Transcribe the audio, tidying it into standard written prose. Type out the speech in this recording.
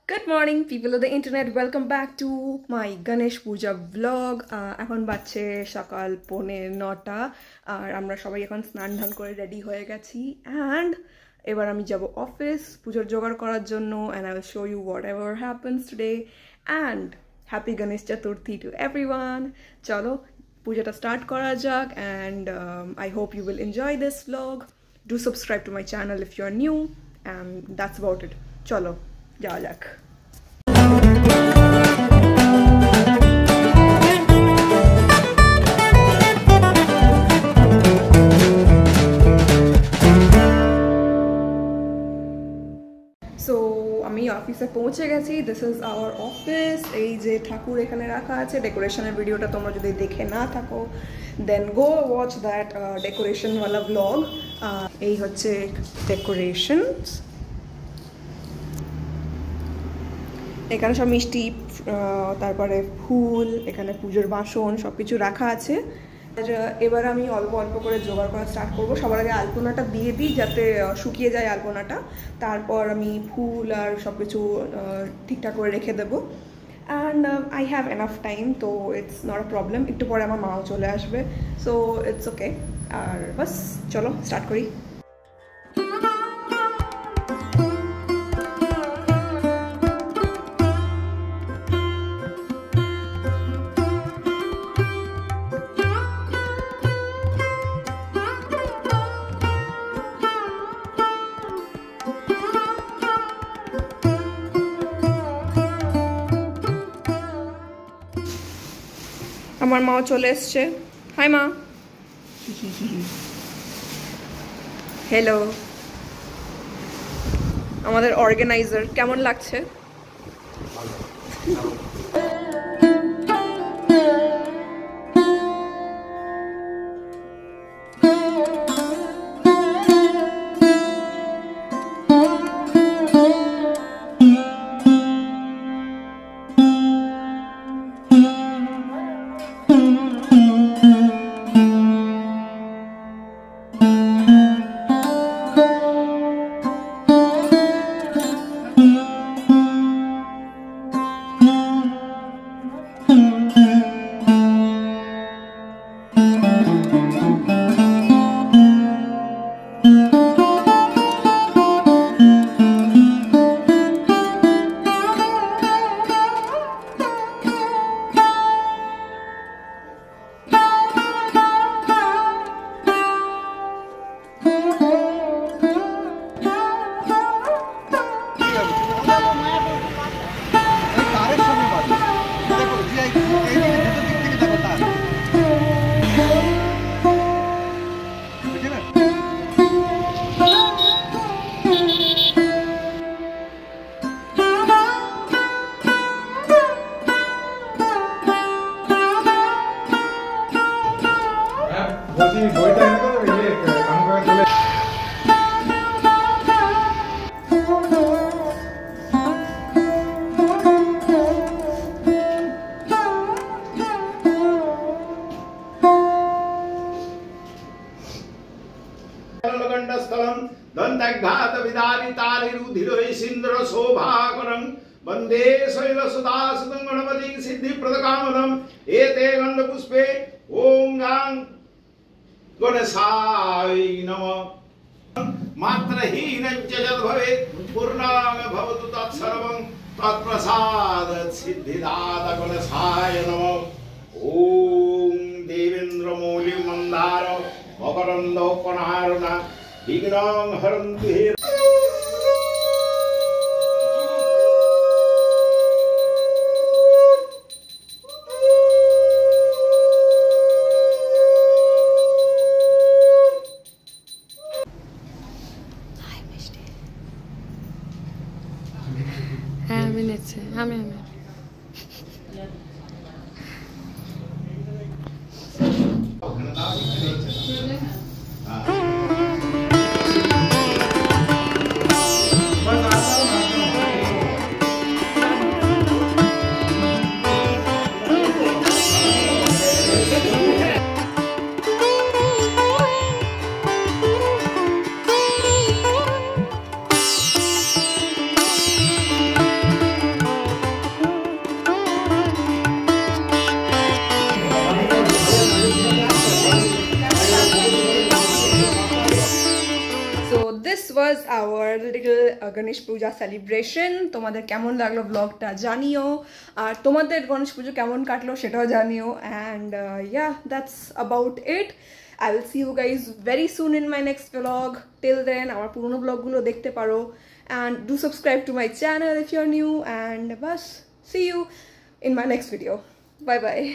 Good morning, people of the internet. Welcome back to my Ganesh Puja vlog. এখন বাজছে সকাল 9:30 আর আমরা সবাই এখন স্নান ধান করে রেডি হয়ে গেছি and এবার আমি যাব অফিস পূজার জোগাড় করার জন্য and I will show you whatever happens today and happy Ganesh Chaturthi to everyone. চলো পূজাটা স্টার্ট করা যাক and I hope you will enjoy this vlog. Do subscribe to my channel if you are new and that's about it. চলো যাওয়া যাক। So আমি অফিসে পৌঁছে গেছি। This is our office. এই যে ঠাকুর এখানে রাখা আছে, ডেকোরেশনের ভিডিওটা তোমরা যদি দেখে না থাকো দেন গো ওয়াচ দ্যাট ডেকোরেশনওয়ালা ব্লগ। এই হচ্ছে ডেকোরেশনস। এখানে সব মিষ্টি, তারপরে ফুল, এখানে পুজোর বাসন সব কিছু রাখা আছে। এবার আমি অল্প অল্প করে জোগাড় করা স্টার্ট করবো। সবার আগে আলপনাটা দিয়ে দিই যাতে শুকিয়ে যায় আলপনাটা, তারপর আমি ফুল আর সব কিছু ঠিকঠাক করে রেখে দেবো। And I have enough time, তো ইটস নট আ প্রবলেম। একটু পরে আমার মাও চলে আসবে, সো ইটস ওকে। আর বাস চলো স্টার্ট করি। আমার মাও চলে এসছে। হাই মা। হ্যালো। আমাদের অর্গানাইজার কেমন লাগছে? वंदे शैलसुधासुतं गणपति सिद्धिप्रदकामनं एते गंधपुष्पे ओम गां गणेशाय नमः। मात्रहीनं च यद् भवेत् पूर्णांग भवतु तत्सर्वं तत्प्रसाद सिद्धिदाता गणेशाय नमः। ओम देवेन्द्रमौलि मंदार मकरंद पनारुण विघ्नं हरन्तु हे। আমি So this was our little Ganesh Puja celebration. তোমাদের কেমন লাগলো ব্লগটা জানিও, আর তোমাদের গণেশ পুজো কেমন কাটলো সেটাও জানিও। And yeah, that's about it. I will see you guys very soon in my next vlog. Till then, আমার পুরনো ব্লগগুলো দেখতে পারো, and do subscribe to my channel if you're new. And bas, see you in my next video. Bye bye.